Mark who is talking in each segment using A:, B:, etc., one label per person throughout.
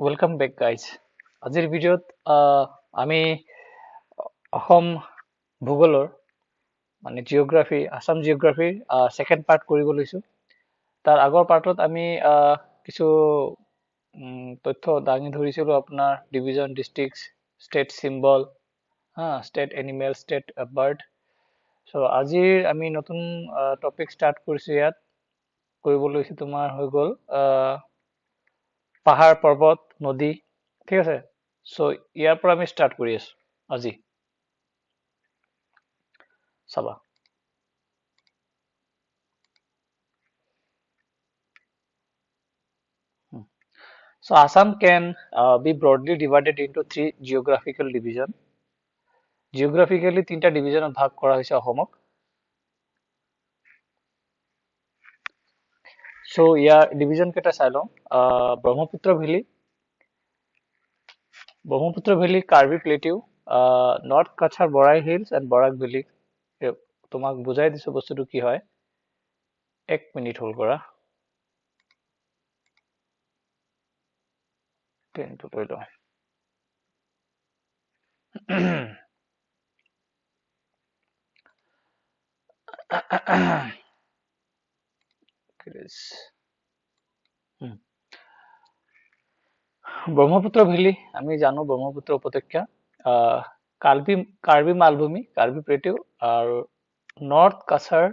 A: Welcome back, guys. আজিৰ ভিডিঅ'ত আমি অসম ভূগোলৰ মানে জিঅ'গ্ৰাফি আসাম জিঅ'গ্ৰাফিৰ সেকেন্ড পাৰ্ট কৰিব লৈছো। তাৰ আগৰ পাৰ্টত আমি কিছু তথ্য দাঙি ধৰিছিলো আপোনাৰ division, district, state symbol, state animal, state bird. So আজিৰ আমি নতুন টপিক ষ্টাৰ্ট কৰিছো। ইয়াত কৰিব লৈছো তোমাৰ হৈ গ'ল পাহাৰ, পৰ্বত, নদী। ঠিক আছে, সো ইয়াৰ পৰা আমি ষ্টাৰ্ট কৰি আছো আজি। চাবা, so Assam can be broadly divided into three geographical division. Geographically তিনটা ডিভিজনত ভাগ কৰা হৈছে অসমক। সো ইয়াৰ ডিভিজন কেইটা চাই লওঁ। ব্ৰহ্মপুত্ৰ ভেলী, কাৰ্বি প্লেটিউ, নৰ্থ কাছাৰ বৰাই হিলছ এণ্ড বৰাক ভেলী। তোমাক বুজাই দিছো বস্তুটো কি হয়। এক মিনিট হোল্ড কৰা, পেনটো লৈ লওঁ। ব্ৰহ্মপুত্ৰ ভেলী আমি জানো, ব্ৰহ্মপুত্ৰ উপত্যকা, কাৰ্বি মালভূমি, কাৰ্বি প্লেটিউ, আৰু নৰ্থ কাছাৰ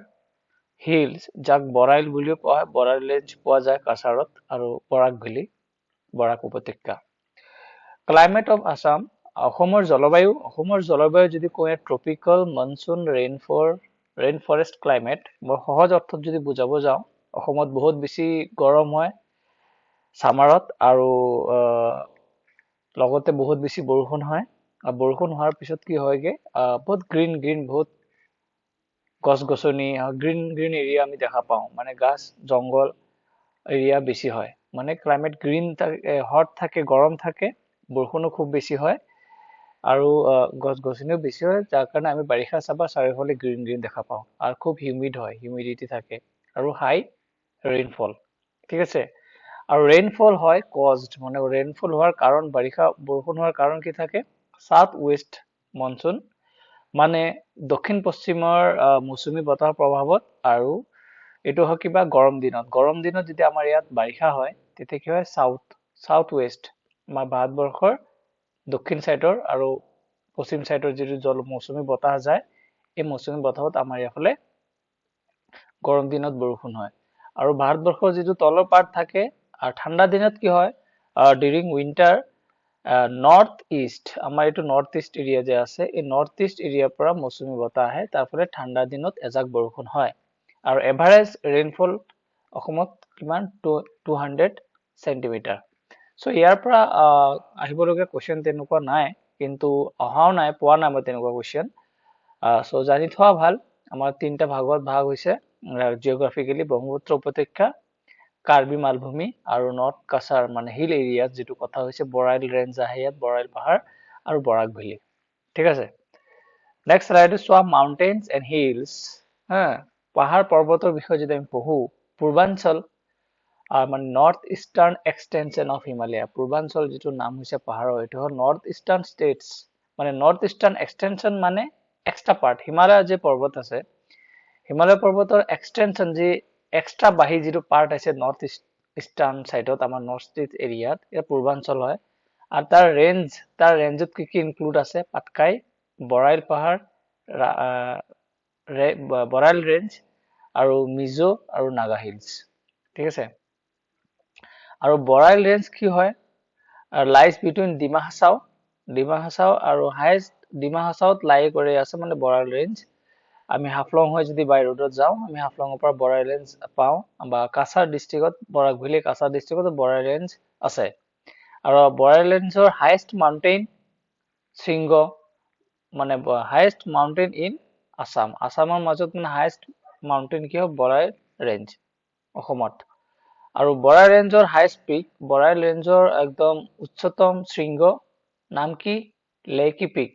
A: হিলছ, যাক বৰাইল বুলিও কোৱা হয়, বৰাইল ৰেঞ্জ পোৱা যায় কাছাৰত, আৰু বৰাক ভেলী, বৰাক উপত্যকা। ক্লাইমেট অফ আসাম, অসমৰ জলবায়ু যদি কয় tropical monsoon rain forest climate. মই সহজ অৰ্থত যদি বুজাব যাওঁ, অসমত বহুত বেছি গৰম হয় সামাৰত, আৰু লগতে বহুত বেছি বৰষুণ হয়। বৰষুণ হোৱাৰ পিছত কি হয়গে, বহুত গ্ৰীণ বহুত গছ-গছনি, গ্ৰীণ এৰিয়া আমি দেখা পাওঁ। মানে গাছ জংগল এৰিয়া বেছি হয়, মানে ক্লাইমেট গ্ৰীণ হট থাকে, গৰম থাকে, বৰষুণো খুব বেছি হয়, আৰু গছ-গছনিও বেছি হয়, যাৰ কাৰণে আমি বাৰিষা চাবা চাৰিওফালে গ্ৰীণ দেখা পাওঁ। আৰু খুব হিউমিড হয়, হিউমিডিটি থাকে, আৰু হাই ৰেইনফল। ঠিক আছে, আৰু ৰেইনফল হয় কজড, মানে ৰেইনফল হোৱাৰ কাৰণ, বাৰিষা বৰষুণ হোৱাৰ কাৰণ কি থাকে, সাউথ ৱেষ্ট মনচুন, মানে দক্ষিণ পশ্চিমৰ মৌচুমী বতাহৰ প্ৰভাৱত। আৰু এইটো হয় কিবা গৰম দিনত যেতিয়া আমাৰ ইয়াত বাৰিষা হয়, তেতিয়া কি হয়, সাউথ ৱেষ্ট, আমাৰ ভাৰতবৰ্ষৰ দক্ষিণ চাইডৰ আৰু পশ্চিম চাইডৰ যিটো মৌচুমী বতাহ যায়, এই মৌচুমী বতাহত আমাৰ ইয়াৰফালে গৰম দিনত বৰষুণ হয়। আৰু ভাৰতবৰ্ষৰ যিটো তলৰ পাৰ্ট থাকে, আৰু ঠাণ্ডা দিনত কি হয়, ডিউৰিং উইণ্টাৰ, নৰ্থ ইষ্ট, আমাৰ এইটো নৰ্থ ইষ্ট এৰিয়া যে আছে, এই নৰ্থ ইষ্ট এৰিয়াৰ পৰা মৌচুমী বতাহ আহে, তাৰ ফলত ঠাণ্ডা দিনত এজাক বৰষুণ হয়। আৰু এভাৰেজ ৰেইনফল অসমত কিমান, 200 চেণ্টিমিটাৰ। সো ইয়াৰ পৰা আহিবলগীয়া কুৱেশ্যন তেনেকুৱা নাই, কিন্তু অহাও নাই, পোৱা নাই মই তেনেকুৱা কুৱেশ্যন। সো জানি থোৱা ভাল। আমাৰ তিনটা ভাগত ভাগ হৈছে জিঅ'গ্ৰাফিকেলি: ব্ৰহ্মপুত্ৰ উপত্যকা, কাৰ্বি মালভূমি, আৰু নৰ্থ কাছাৰ মানে হিল এৰিয়াত, যিটো কথা হৈছে বৰাইল ৰেঞ্জ আহে ইয়াত, বৰাইল পাহাৰ আৰু বৰাক ভেলী। ঠিক আছে, নেক্সট ৰাইডো চোৱা, মাউণ্টেইনছ এণ্ড হিলছ। পাহাৰ পৰ্বতৰ বিষয়ে যদি আমি পঢ়ো, পূৰ্বাঞ্চল মানে north eastern extension of Himalaya, পূৰ্বাঞ্চল যিটো নাম হৈছে পাহাৰৰ, এইটো হ'ল নৰ্থ ইষ্টাৰ্ণ ষ্টেটছ, মানে নৰ্থ ইষ্টাৰ্ণ এক্সটেনশ্যন মানে এক্সট্ৰা পাৰ্ট। হিমালয় যে পৰ্বত আছে, হিমালয় পৰ্বতৰ এক্সটেনশ্যন, যি এক্সট্ৰা বাহি যিটো পাৰ্ট আছে নৰ্থ ইষ্টাৰ্ণ চাইডত, আমাৰ নৰ্থ ইষ্ট এৰিয়াত, ইয়াৰ পূৰ্বাঞ্চল হয়। আৰু তাৰ ৰেঞ্জত কি ইনক্লুড আছে, পাটকাই, বৰাইল পাহাৰ, বৰাইল ৰেঞ্জ, আৰু মিজো আৰু নাগা হিলছ। ঠিক আছে, আৰু বৰাইল ৰেঞ্জ কি হয়, লাইজ বিটুইন ডিমা হাছাও আৰু হাইষ্ট ডিমা হাছাওত লাই কৰি আছে, মানে বৰাইল ৰেঞ্জ। আমি হাফলং হৈ যদি বাই ৰোডত যাওঁ, আমি হাফলঙৰ পৰা বৰাইল ৰেঞ্জ পাওঁ, বা কাছাৰ ডিষ্ট্ৰিক্টত, বৰাক ভেলী কাছাৰ ডিষ্ট্ৰিক্টত বৰাইল ৰেঞ্জ আছে। আৰু বৰাইল ৰেঞ্জৰ হাইষ্ট মাউণ্টেইন শৃংগ, মানে হাইষ্ট মাউণ্টেইন ইন আছামৰ মাজত মানে হাইষ্ট মাউণ্টেইন কি হয়, বৰাইল ৰেঞ্জ অসমত। আৰু বৰাইল ৰেঞ্জৰ হাইষ্ট পিক, বৰাইল ৰেঞ্জৰ একদম উচ্চতম শৃংগ নাম কি, লেকি পিক।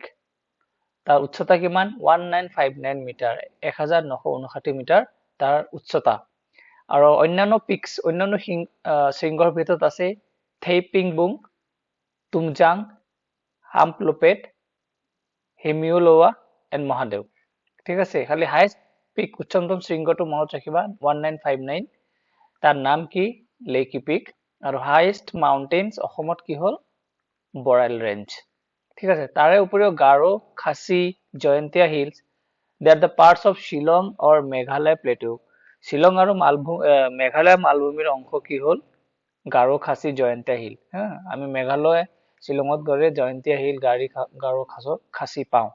A: তাৰ উচ্চতা কিমান, 1959 মিটাৰ, 1959 মিটাৰ তাৰ উচ্চতা। আৰু অন্যান্য শৃংগৰ ভিতৰত আছে থেইপিং বুং, তুমজাং, হামপ্লপেট, হিমিউলোৱা এণ্ড মহাদেউ। ঠিক আছে, খালি হাইষ্ট পিক উচ্চতম শৃংগটো মনত ৰাখিবা 1959। তাৰ নাম কি? লেইকি পিক। আৰু হাইষ্ট মাউণ্টেইনছ অসমত কি হ'ল? বৰাইল ৰেঞ্জ। ঠিক আছে, তাৰে উপৰিও Garo, Khasi, Jaintia hills, they are the parts of Shillong or Meghalaya plateau. Shillong আৰু মেঘালয় মালভূমিৰ অংশ কি হ'ল? গাৰো, খাচী, জয়ন্তীয়া হিল। আমি মেঘালয় শ্বিলঙত গ'লে জয়ন্তীয়া হিল, গাৰো, খাচী পাওঁ।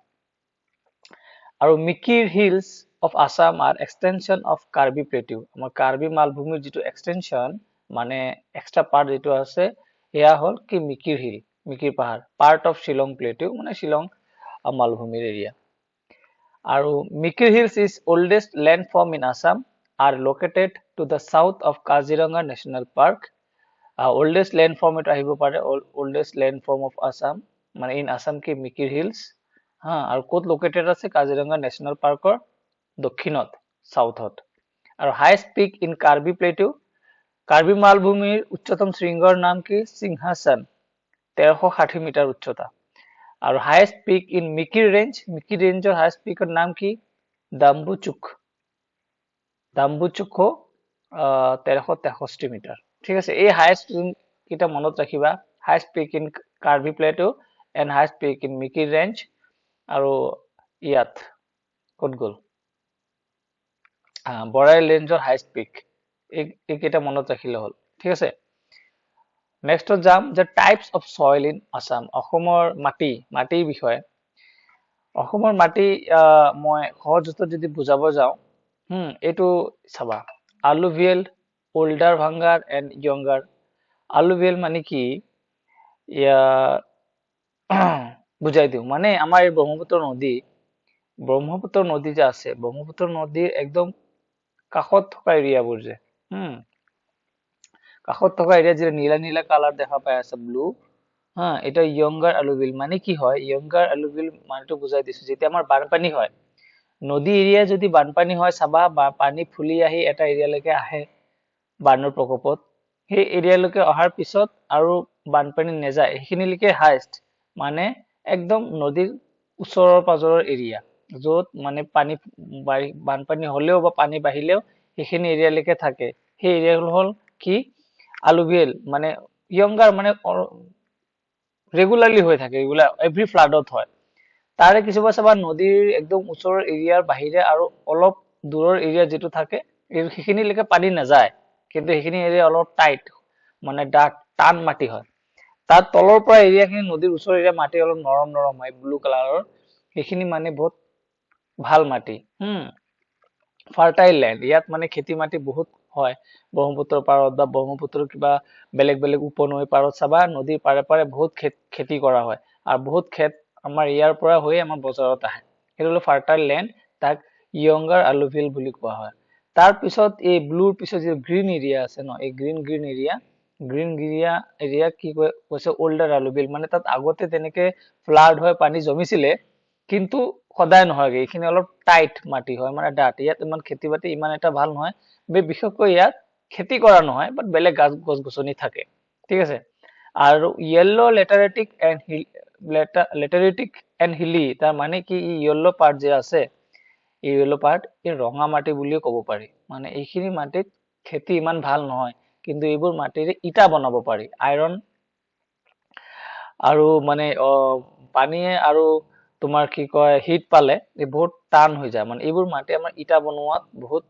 A: আৰু Mikir hills of Assam R extension of Karbi plateau. আমাৰ কাৰ্বি মালভূমিৰ যিটো এক্সটেনশ্যন মানে এক্সট্ৰা পাৰ্ট যিটো আছে সেয়া হ'ল কি? মিকিৰ হিল, মিকিৰ পাহাৰ, পাৰ্ট অফ শ্বিলং প্লেটু, মানে শ্বিলং মালভূমিৰ এৰিয়া। আৰু Mikir hills is oldest landform in Assam, are located to the south of Kaziranga national park. Oldest landform এইটো আহিব পাৰে, ওল্ডেষ্ট লেণ্ডফৰ্ম অফ আছাম, মানে ইন আছাম কি? মিকিৰ হিলছ। আৰু ক'ত লোকেটেড আছে? কাজিৰঙা নেশ্যনেল পাৰ্কৰ দক্ষিণত, চাউথত। আৰু highest peak in Karbi plateau, Karbi মালভূমিৰ উচ্চতম শৃংগৰ নাম কি? সিংহাসন, 1360 মিটাৰ উচ্চতা। আৰু highest peak in Mikir range, Mikir ৰেঞ্জৰ হাইষ্ট পিকৰ নাম কি? ডাম্বুচুক, ডাম্বুচুক 1363 মিটাৰ। ঠিক আছে, এই হাইষ্ট কেইটা মনত ৰাখিবা, highest peak in Karbi plateau and highest peak in Mikir range. আৰু ইয়াত ক'ত গ'ল? বৰাইল ৰেঞ্জৰ হাইষ্ট পিক, এইকেইটা মনত ৰাখিলে হ'ল। ঠিক আছে, নেক্সটত যাম যে types of soil in Assam. অসমৰ মাটিৰ বিষয়ে। অসমৰ মাটি মই সহজতে যদি বুজাব যাওঁ, এইটো চাবা, আলুভিয়েল, ওল্ডাৰ ভাংগাৰ এণ্ড য়ংগাৰ। আলুভিয়েল মানে কি? বুজাই দিওঁ, মানে আমাৰ এই ব্ৰহ্মপুত্ৰ নদী যে আছে, ব্ৰহ্মপুত্ৰ নদীৰ একদম কাষত থকা এৰিয়াবোৰ যে, কাষত থকা এৰিয়া যে নীলা নীলা কালাৰ দেখা পাই আছে, ব্লু, এটা য়ংগাৰ আলুভিয়েল। মানে কি হয়? য়ংগাৰ আলুভিয়েল মানেটো বুজাই দিছো, যেতিয়া আমাৰ বানপানী হয়, নদী এৰিয়া যদি বানপানী হয়, চাবা পানী ফুলি আহি এটা এৰিয়ালৈকে আহে বানৰ প্ৰকোপত, সেই এৰিয়ালৈকে অহাৰ পিছত আৰু বানপানী নেযায়, সেইখিনিলৈকে হাইষ্ট, মানে একদম নদীৰ ওচৰৰ পাজৰৰ এৰিয়া, য'ত মানে বানপানী হলেও বা পানী বাঢ়িলেও সেইখিনি এৰিয়ালৈকে থাকে, সেই এৰিয়া হ'ল কি? আলুভিয়েল। মানে য়ংগাৰ মানে ৰেগুলাৰলি হৈ থাকে, এভৰি ফ্লাডত হয়। তাৰে কিছুমান চাবা নদীৰ একদম ওচৰৰ এৰিয়াৰ বাহিৰে আৰু অলপ দূৰৰ এৰিয়া যিটো থাকে, সেইখিনিলৈকে পানী নাযায়, কিন্তু সেইখিনি এৰিয়া অলপ টাইট, মানে টান মাটি হয়। তাৰ তলৰ পৰা এৰিয়াখিনি, নদীৰ ওচৰৰ এৰিয়া মাটি অলপ নৰম নৰম হয়, ব্লু কালাৰৰ, সেইখিনি মানে বহুত ভাল মাটি। ফাৰ্টাইল লেণ্ড, ইয়াত মানে খেতি মাটি বহুত হয়। ব্ৰহ্মপুত্ৰৰ পাৰত বা ব্ৰহ্মপুত্ৰৰ কিবা বেলেগ বেলেগ উপনৈৰ পাৰত চাবা, নদীৰ পাৰে পাৰে বহুত খেতি কৰা হয়, আৰু বহুত খেত আমাৰ ইয়াৰ পৰা হৈ আমাৰ বজাৰত আহে, সেইটো হ'ল ফাৰ্টাইল লেণ্ড, তাক য়ংগাৰ আলুভিয়েল বুলি কোৱা হয়। তাৰ পিছত এই ব্লুৰ পিছত যি গ্ৰীণ এৰিয়া আছে ন, এই গ্ৰীণ এৰিয়া কি কৈছে? ওল্ডাৰ আলুভিয়েল, মানে তাত আগতে তেনেকে ফ্লাড হয়, পানী জমিছিলে, কিন্তু সদায় নহয়, এইখিনি অলপ টাইট মাটি হয়, মানে ডাঠ। ইয়াত ইমান খেতি বাতি ইমান এটা ভাল নহয়, বিশেষকৈ ইয়াত খেতি কৰা নহয়, বাট বেলেগ গছ গছনি থাকে। ঠিক আছে, আৰু য়েল্লো লেটাৰেটিক এণ্ড হিলি, তাৰ মানে কি? য়েল্লো পাৰ্ট যে আছে, এই য়েল্লো পাৰ্ট, এই ৰঙা মাটি বুলিও ক'ব পাৰি। মানে এইখিনি মাটিত খেতি ইমান ভাল নহয়, কিন্তু এইবোৰ মাটিৰে ইটা বনাব পাৰি, আইৰণ আৰু মানে পানীয়ে আৰু তোমাৰ কি কয়, হিট পালে এই বহুত টান হৈ যায়, মানে এইবোৰ মাটি আমাৰ ইটা বনোৱাত বহুত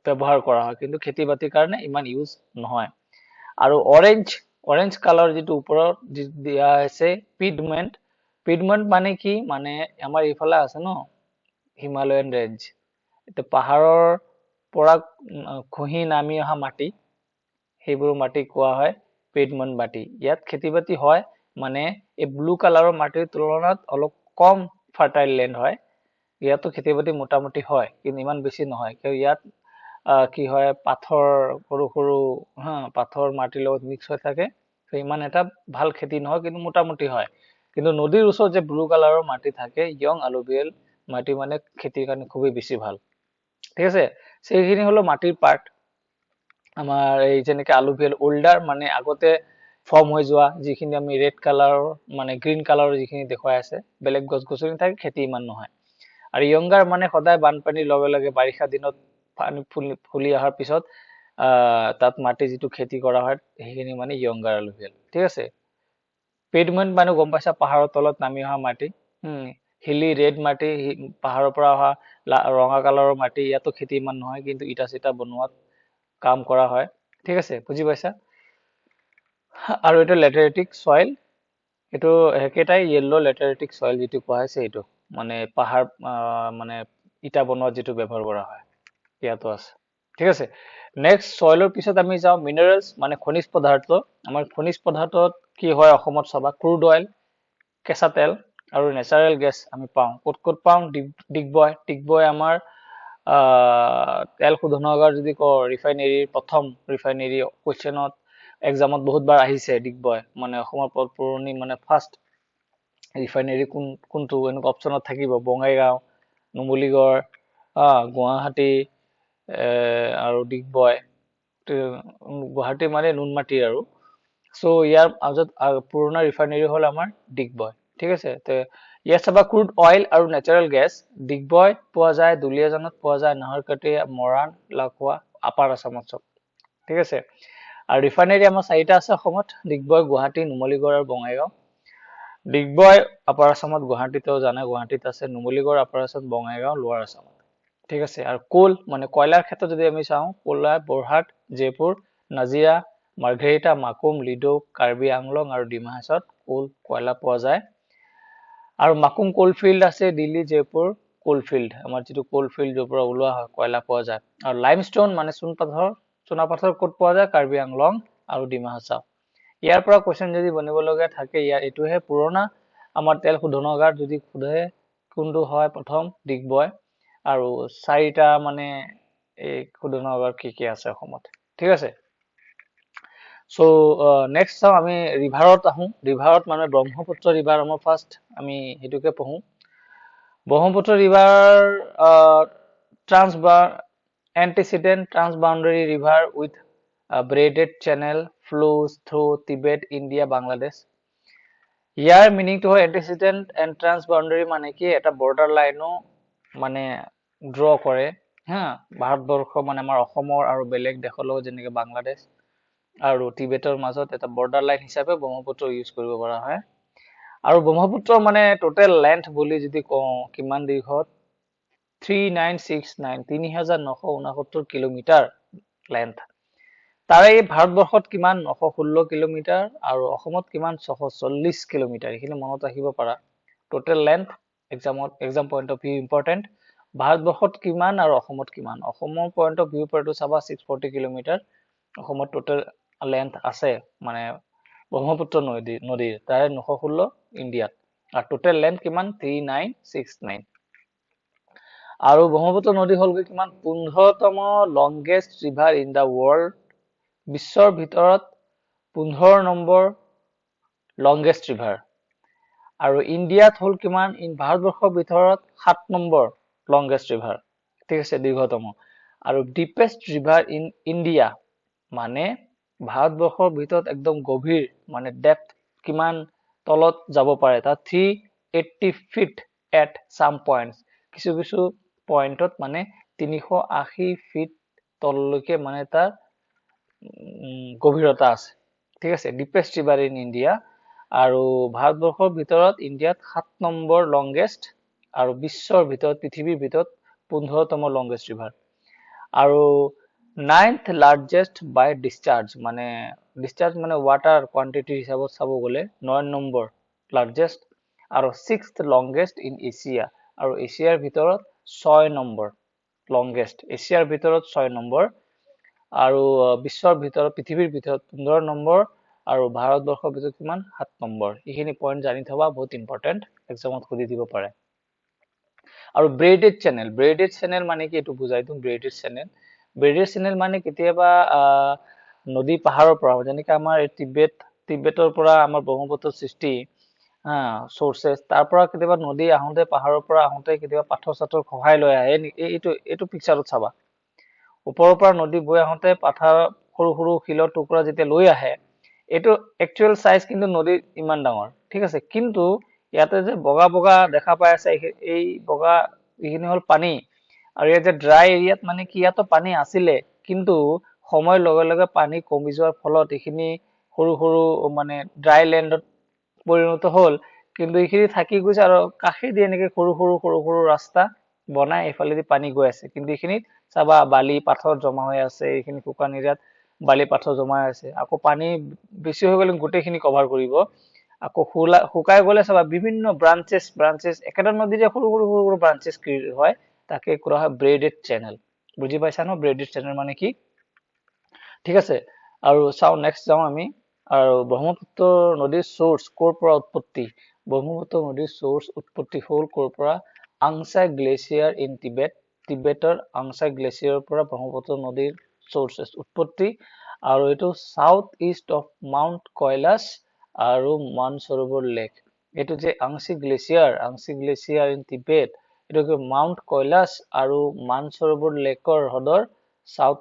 A: ব্যৱহাৰ কৰা হয়, কিন্তু খেতি বাতিৰ কাৰণে ইমান ইউজ নহয়। আৰু অৰেঞ্জ কালাৰ যিটো ওপৰত দিয়া আছে, পিডমেণ্ট মানে কি? মানে আমাৰ এইফালে আছে ন হিমালয়ান ৰেঞ্জ, এতিয়া পাহাৰৰ পৰা খহি নামি অহা মাটি, সেইবোৰ মাটি কোৱা হয় পিডমেণ্ট মাটি। ইয়াত খেতি বাতি হয়, মানে এই ব্লু কালাৰৰ মাটিৰ তুলনাত অলপ কম ফাৰ্টাইল লেণ্ড হয়। ইয়াতো খেতি বাতি মোটামুটি হয়, কিন্তু ইমান বেছি নহয়, কিয় ইয়াত কি হয়, পাথৰ সৰু সৰু পাথৰ মাটিৰ লগত মিক্স হৈ থাকে, ইমান এটা ভাল খেতি নহয়, কিন্তু মোটামুটি হয়। কিন্তু নদীৰ ওচৰত যে ব্লু কালাৰৰ মাটি থাকে, য়ং আলুভিয়েল মাটি, মানে খেতিৰ কাৰণে খুবেই বেছি ভাল। ঠিক আছে, সেইখিনি হলো মাটিৰ পাৰ্ট। আমাৰ এই যেনেকে আলুভিয়েল ওল্ডাৰ, মানে আগতে ফৰ্ম হৈ যোৱা যিখিনি আমি ৰেড কালাৰৰ মানে গ্ৰীণ কালাৰৰ যিখিনি দেখুৱাই আছে বেলেগ গছ গছনি থাকে খেতি ইমান নহয় আৰু য়ংগাৰ মানে সদায় বানপানীৰ লগে লগে বাৰিষা দিনত পানী ফুলি অহাৰ পিছত তাত মাটি যিটো খেতি কৰা হয় সেইখিনি মানে য়ংগাৰ এলুভিয়েল ঠিক আছে পেডমেণ্ট মানে গম পাইছা পাহাৰৰ তলত নামি অহা মাটি হিলি ৰেড মাটি পাহাৰৰ পৰা অহা ৰঙা কালাৰৰ মাটি ইয়াতো খেতি ইমান নহয় কিন্তু ইটা চিটা বনোৱাত কাম কৰা হয় ঠিক আছে বুজি পাইছা আৰু এটা লেটেৰেটিক সয়েল এটো একেটাই ইয়েলো লেটেৰেটিক সয়েল যেটো কোৱা হৈছে এটো মানে পাহাৰ মানে ইটা বনোৱাত যেটো ব্যৱহাৰ কৰা হয় ইয়াতো আছে ঠিক আছে নেক্সট সয়েলৰ পিছত আমি যাও মিনাৰেলস মানে খনিজ পদাৰ্থ আমাৰ খনিজ পদাৰ্থত কি হয় অসমত সবা ক্ৰুড অয়েল কেঁচা তেল আৰু নেচাৰেল গেছ আমি পাওঁ ক'ত পাওঁ ডিগবয় আমাৰ তেল শোধনাগাৰ যদি কওঁ ৰিফাইনাৰীৰ প্ৰথম ৰিফাইনাৰী কোৱেশ্চনত এক্সামত বহুত বাৰ আহিছে ডিগবয় মানে অসমৰ পুৰণি মানে ফাৰ্ষ্ট ৰিফাইনাৰী কোনটো এনেকুৱা অপচনত থাকিব বঙাইগাঁও নুমলীগড় গুৱাহাটী আৰু ডিগবয় গুৱাহাটী মানে নুনমাটি আৰু সো ইয়াৰ মাজত পুৰণা ৰিফাইনাৰী হল আমাৰ ডিগবয় ঠিক আছে তে ইয়াত চাবা ক্ৰুড অয়েল আৰু নেচাৰেল গেছ ডিগবয়ত পোৱা যায় দুলিয়াজানত পোৱা যায় নাহৰকটীয়া মৰাণ লাখোৱা আপাৰ আসামত সব ঠিক আছে আৰু ৰিফাইনাৰী আমাৰ চাৰিটা আছে অসমত ডিগবয় গুৱাহাটী নুমলীগড় আৰু বঙাইগাঁও ডিগবয় আপাৰ আসামত গুৱাহাটীতেও জানে গুৱাহাটীত আছে নুমলীগড় আপাৰ আসাম বঙাইগাঁও লোৱাৰ আসামত ঠিক আছে আৰু কোল মানে কয়লাৰ ক্ষেত্ৰত যদি আমি চাওঁ কোলা বৰহাট জয়পুৰ নাজিৰা মাৰ্ঘেৰিটা মাকুম লিডো কাৰ্বি আংলং আৰু ডিমা হাছাওত কোল কয়লা পোৱা যায় আৰু মাকুম কোলফিল্ড আছে দিল্লী জয়পুৰ কোলফিল্ড আমাৰ যেটো কোলফিল্ড যৰ পৰা ওলোৱা হয় কয়লা পোৱা যায় আৰু লাইমষ্টোন মানে চুনাপাথৰ ক'ত পোৱা যায় কাৰ্বি আংলং আৰু ডিমা হাছাও ইয়াৰ পৰা কোৱেশ্চন যদি বনিব লগা থাকে ইয়াৰ এটোহে পুৰণা আমাৰ তেল শোধনাগাৰ যদি খুদে কোনটো হয় প্ৰথম ডিগবয় আৰু চাৰিটা মানে এই শোধনাগাৰ কি আছে অসমত ঠিক আছে সো নেক্সট চাও আমি ৰিভাৰত আহো ৰিভাৰত মানে ব্ৰহ্মপুত্ৰ ৰিভাৰ আমাৰ ফাৰ্ষ্ট আমি হেতুকে পঢ়ো Brahmaputra river antecedent transboundary river with a braided channel flows through Tibet, India, Bangladesh. ইয়াৰ মিনিংটো হয় antecedent and transboundary মানে কি এটা বৰ্ডাৰ লাইনো মানে ড্ৰ কৰে ভাৰতবৰ্ষ মানে আমাৰ অসমৰ আৰু বেলেগ দেশৰ লগত যেনেকে বাংলাদেশ আৰু টিবেটৰ মাজত এটা বৰ্ডাৰ লাইন হিচাপে ব্ৰহ্মপুত্ৰ ইউজ কৰিব পৰা হয় আৰু ব্ৰহ্মপুত্ৰ মানে টোটেল লেন্থ বুলি যদি কওঁ কিমান দীৰ্ঘ 3969 কিলোমিটাৰ লেন্থ তাৰে ভাৰতবৰ্ষত কিমান 916 কিলোমিটাৰ আৰু অসমত কিমান 640 কিলোমিটাৰ এখিনি মনত ৰাখিব পাৰা total length exam point of view important ভাৰতবৰ্ষত কিমান আৰু অসমত কিমান অসমৰ পইণ্ট অফ ভিউ পৰটো চাবা 640 কিলোমিটাৰ অসমত টোটেল লেন্থ আছে মানে ব্ৰহ্মপুত্ৰ নদীৰ তাৰে 916 ইণ্ডিয়াত আৰু টোটেল লেন্থ কিমান 3969 আৰু ব্ৰহ্মপুত্ৰ নদী হল কিমান 15তম longest river in the world বিশ্বৰ ভিতৰত 15 নম্বৰ লংগেষ্ট ৰিভাৰ আৰু ইণ্ডিয়াত হল কিমান ভাৰতবৰ্ষৰ ভিতৰত 7 নম্বৰ লংগেষ্ট ৰিভাৰ ঠিক আছে দীৰ্ঘতম আৰু ডিপেষ্ট ৰিভাৰ ইন ইণ্ডিয়া মানে ভাৰতবৰ্ষৰ ভিতৰত একদম গভীৰ মানে ডেপথ কিমান তলত যাব পাৰে তা 380 ফিট এট সাম পইণ্টস কিছু পইণ্টত মানে 380 ফিট তললৈকে মানে তাৰ গভীৰতা আছে ঠিক আছে ডিপেষ্ট ৰিভাৰ ইন ইণ্ডিয়া আৰু ভাৰতবৰ্ষৰ ভিতৰত ইণ্ডিয়াত 7 নম্বৰ লংগেষ্ট আৰু বিশ্বৰ ভিতৰত পৃথিৱীৰ ভিতৰত 15তম লংগেষ্ট ৰিভাৰ আৰু 9th লাৰ্জেষ্ট বাই ডিসচাৰ্জ মানে ওয়াটাৰ কোয়ান্টিটি হিচাপত চাব গলে 9 নম্বৰ লাৰ্জেষ্ট আৰু 6th লংগেষ্ট ইন এছিয়া আৰু এছিয়াৰ ভিতৰত 6 নম্বৰ লংগেষ্ট এছিয়াৰ ভিতৰত 6 নম্বৰ আৰু বিশ্বৰ ভিতৰত পৃথিৱীৰ ভিতৰত 15 নম্বৰ আৰু ভাৰতবৰ্ষৰ ভিতৰত কিমান 7 নম্বৰ এইখিনি পইণ্ট জানি থবা বহুত ইম্পৰ্টেন্ট এক্সামত খুদি দিব পাৰে আৰু ব্ৰেডেড চেনেল মানে কি এটো বুজাই দিম ব্ৰেডেড চেনেল মানে কেতিয়াবা নদী পাহাৰৰ পৰা যেনেকৈ আমাৰ টিবেটৰ পৰা আমাৰ ব্ৰহ্মপুত্ৰৰ সৃষ্টি সোৰ্সেস তাৰ পৰা কেতিয়াবা নদী আহোঁতে পাহাৰৰ পৰা আহোঁতে কেতিয়াবা পাথৰ সাথৰ খহাই লৈ আহে এইটো পিকচাৰত চাবা ওপৰৰ পৰা নদী বৈ আহোঁতে পাথৰ সৰু শিলৰ টুকুৰা যেতিয়া লৈ আহে এইটো একচুৱেল সাইজ কিন্তু নদীৰ ইমান ডাঙৰ, ঠিক আছে। কিন্তু ইয়াতে যে বগা বগা দেখা পাই আছে, এই বগা এইখিনি হল পানী। আৰু ইয়াত যে ড্ৰাই এৰিয়াত মানে কি, ইয়াতো পানী আছিলে, কিন্তু সময়ৰ লগে লগে পানী কমি যোৱাৰ ফলত এইখিনি সৰু সৰু মানে ড্ৰাই লেণ্ডত পৰিণত হল। কিন্তু এইখিনি থাকি গৈছে আৰু কাষেদি এনেকে সৰু সৰু সৰু সৰু ৰাস্তা বনাই এইফালেদি পানী গৈ আছে। কিন্তু এইখিনিত চাবা বালি পাথৰ জমা হৈ আছে, এইখিনি শুকান এৰিয়াত বালি পাথৰ জমা হৈ আছে। আকৌ পানী বেছি হৈ গ'লে গোটেইখিনি কভাৰ কৰিব। আকৌ শুকাই গ'লে চাবা বিভিন্ন ব্ৰাঞ্চেছ ব্ৰাঞ্চেছ, একেটা নদীৰে সৰু সৰু সৰু সৰু ব্ৰাঞ্চেছ ক্ৰিয়েট হয়, তাকে কোৱা হয় ব্ৰেডেড চেনেল। বুজি পাইছা ন ব্ৰেডেড চেনেল মানে কি? ঠিক আছে। আৰু চাও নেক্সট যাওঁ আমি। আৰু ব্ৰহ্মপুত্ৰ নদীৰ সোৰ্স ক'ৰ পৰা উৎপত্তি? ব্ৰহ্মপুত্ৰ নদীৰ সোৰ্স উৎপত্তি হ'ল ক'ৰ পৰা? আংছাই গ্লেচিয়াৰ ইন টিবেট। টিবেটৰ আংছাই গ্লেচিয়াৰৰ পৰা ব্ৰহ্মপুত্ৰ নদীৰ সোৰ্সেছ উৎপত্তি। আৰু এইটো south east of mount Kailash আৰু মানসৰোবৰ লেক। এইটো যে আংশী গ্লেচিয়াৰ ইন টিবেট, এইটো কি মাউণ্ট কৈলাশ আৰু মানসৰোবৰ লেকৰ হ্ৰদৰ সাউথ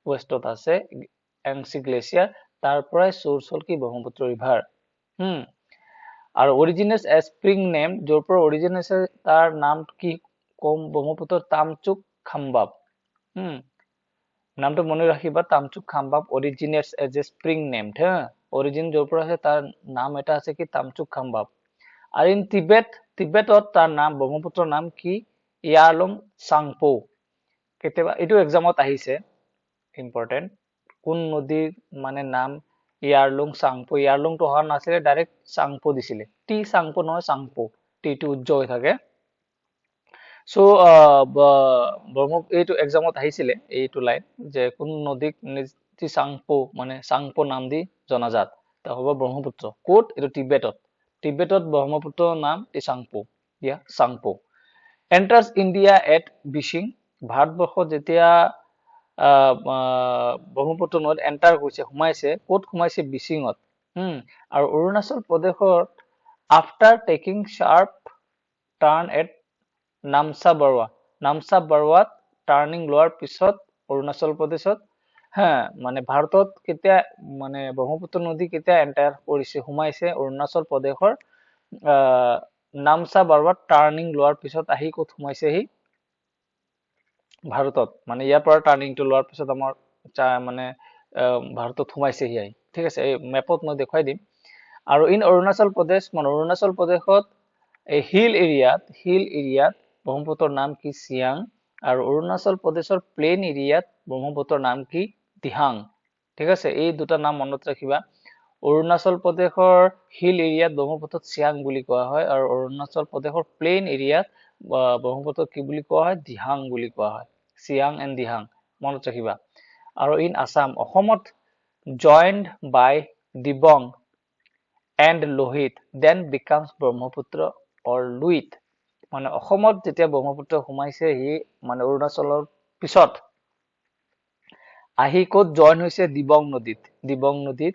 A: ৱেষ্টত আছে আংশী গ্লেচিয়াৰ। তাৰ পৰাই সোৰ্স হ'ল কি ব্ৰহ্মপুত্ৰ ৰিভাৰ। আৰু অৰিজিনেটছ এ স্প্ৰিং নেম, য'ৰ পৰা অৰিজিন আছে তাৰ নাম কি কম? ব্ৰহ্মপুত্ৰৰ তামচুক খাম্বাব। নামটো মনে ৰাখিবা, Tamchok Khambab originates as a spring name. Origin য'ৰ পৰা আছে তাৰ নাম এটা আছে কি তামচুক খাম্বাব। আৰু ইন টিবেটত তাৰ নাম ব্ৰহ্মপুত্ৰৰ নাম কি? ইয়াৰলুং চাংপো। কেতিয়াবা এইটো এক্সামত আহিছে, ইম্পৰ্টেণ্ট। কোন নদীৰ মানে নাম ইয়াৰলুং চাংপো? ইয়াৰলুংটো অহা নাছিলে, ডাইৰেক্ট চাংপো দিছিলে। টি চাংপো নহয়, চাংপো, টিটো উজ্জ্ব হৈ থাকে। চ' এইটো এক্সামত আহিছিলে এইটো লাইন, যে কোন নদীক চাংপো মানে চাংপো নাম দি জনাজাত? তা হ'ব ব্ৰহ্মপুত্ৰ। ক'ত? এইটো টিবেটত ব্ৰহ্মপুত্ৰৰ নাম চাংপো, চাংপো। এণ্টাৰ্ছ ইণ্ডিয়া এট বিচিং, ভাৰতবৰ্ষত যেতিয়া ব্ৰহ্মপুত্ৰ নদীত এণ্টাৰ কৰিছে, সোমাইছে, ক'ত সোমাইছে? বিচিঙত। আৰু অৰুণাচল প্ৰদেশত after taking sharp turn at Namcha বৰৱাত টাৰ্ণিং লোৱাৰ পিছত অৰুণাচল প্ৰদেশত মানে ভাৰতত কেতিয়া মানে ব্ৰহ্মপুত্ৰ নদী কেতিয়া এণ্টাৰ কৰিছে, সোমাইছে? অৰুণাচল প্ৰদেশৰ নামচা বৰৱাত টাৰ্ণিং লোৱাৰ পিছত আহি ক'ত সোমাইছেহি? ভাৰতত। মানে ইয়াৰ পৰা টাৰ্ণিংটো লোৱাৰ পিছত আমাৰ মানে ভাৰতত সোমাইছেহি আহি। ঠিক আছে, এই মেপত মই দেখুৱাই দিম। আৰু ইন অৰুণাচল প্ৰদেশ, মানে অৰুণাচল প্ৰদেশত এই হিল এৰিয়াত ব্ৰহ্মপুত্ৰৰ নাম কি? চিয়াং। আৰু অৰুণাচল প্ৰদেশৰ প্লেইন এৰিয়াত ব্ৰহ্মপুত্ৰৰ নাম কি? দিহাং। ঠিক আছে, এই দুটা নাম মনত ৰাখিবা। অৰুণাচল প্ৰদেশৰ হিল এৰিয়াত ব্ৰহ্মপুত্ৰক চিয়াং বুলি কোৱা হয়, আৰু অৰুণাচল প্ৰদেশৰ প্লেইন এৰিয়াত ব্ৰহ্মপুত্ৰক কি বুলি কোৱা হয়? দিহাং বুলি কোৱা হয়। চিয়াং এণ্ড দিহাং মনত ৰাখিবা। আৰু ইন আছাম, অসমত joined by Dibong and Lohit then becomes Brahmaputra or Luit। মানে অসমত যেতিয়া ব্ৰহ্মপুত্ৰ সোমাইছে, সি মানে অৰুণাচলৰ পিছত আহি ক'ত জইন হৈছে? দিবং নদীত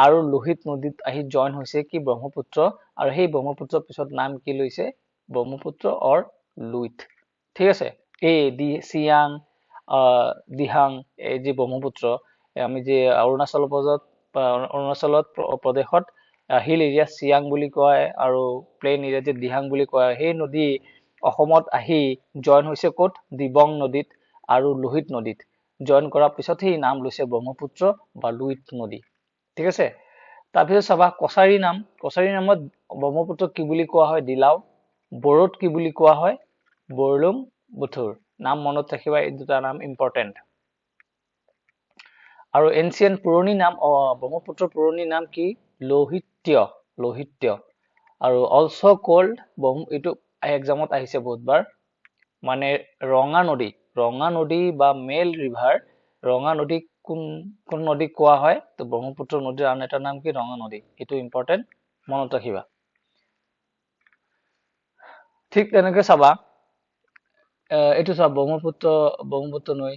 A: আৰু লোহিত নদীত আহি জইন হৈছে কি? ব্ৰহ্মপুত্ৰ। আৰু সেই ব্ৰহ্মপুত্ৰৰ পিছত নাম কি লৈছে? ব্ৰহ্মপুত্ৰ অৰ লুইত। ঠিক আছে, এই চিয়াং দিহাং, এই যে ব্ৰহ্মপুত্ৰ, আমি যে অৰুণাচল প্ৰদেশত হিল এৰিয়া চিয়াং বুলি কয় আৰু প্লেইন এৰিয়া যে দিহাং বুলি কয়, সেই নদী অসমত আহি জইন হৈছে ক'ত? দিবং নদীত আৰু লোহিত নদীত। জইন কৰাৰ পিছত সেই নাম লৈছে ব্ৰহ্মপুত্ৰ বা লুইত নদী। ঠিক আছে, তাৰপিছত চাবা কছাৰী নামত ব্ৰহ্মপুত্ৰক কি বুলি কোৱা হয়? দিলাও। বড়োত কি বুলি কোৱা হয়? বৰলুং বুথুৰ। নাম মনত ৰাখিবা, এই দুটা নাম ইম্পৰ্টেণ্ট। আৰু এনচিয়েন্ট পুৰণি নাম, ব্ৰহ্মপুত্ৰৰ পুৰণি নাম কি? লোহিত্য। আৰু অলছ কল্ড, এইটো এক্সামত আহিছে বহুতবাৰ, মানে ৰঙা নদী বা মেল ৰিভাৰ। ৰঙা নদী কোন নদীক কোৱা হয়? তো ব্ৰহ্মপুত্ৰ নদীৰ আন এটা নাম কি? ৰঙা নদী। এইটো ইম্পৰ্টেণ্ট, মনত ৰাখিবা। ঠিক তেনেকে চাবা, এইটো চাবা ব্ৰহ্মপুত্ৰ নৈ।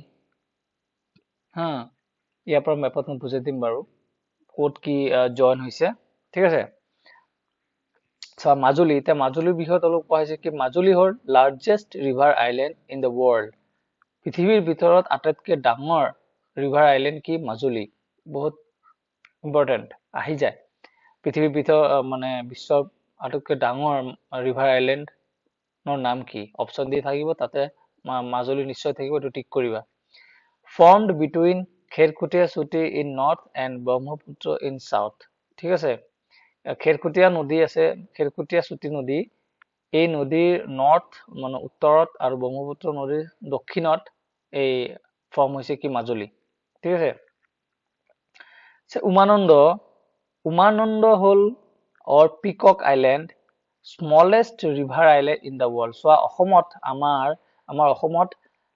A: ইয়াৰ পৰা মেপত মই বুজাই দিম বাৰু ক'ত কি জইন হৈছে। ঠিক আছে, মাজুলী। এতিয়া মাজুলীৰ বিষয়ত অলপ কোৱা হৈছে কি? মাজুলী হ'ল largest river island in the world. পৃথিৱীৰ ভিতৰত আটাইতকৈ ডাঙৰ ৰিভাৰ আইলেণ্ড কি? মাজুলী। বহুত ইম্পৰ্টেণ্ট আহি যায় পৃথিৱীৰ ভিতৰত মানে বিশ্বৰ আটাইতকৈ ডাঙৰ ৰিভাৰ আইলেণ্ডৰ নাম কি অপশ্যন দি থাকিব তাতে মাজুলী নিশ্চয় থাকিব এইটো টিক কৰিবা formed between খেৰকুটীয়া চুটি in north and Brahmaputra in south ঠিক আছে খেৰকুটীয়া নদী আছে খেৰকুটীয়া চুটি নদী এই নদীৰ নৰ্থ মানে উত্তৰত আৰু ব্ৰহ্মপুত্ৰ নদীৰ দক্ষিণত এই ফৰ্ম হৈছে কি মাজুলী ঠিক আছে উমানন্দ হল or Peacock Island smallest river island in the world so অসমত আমাৰ অসমত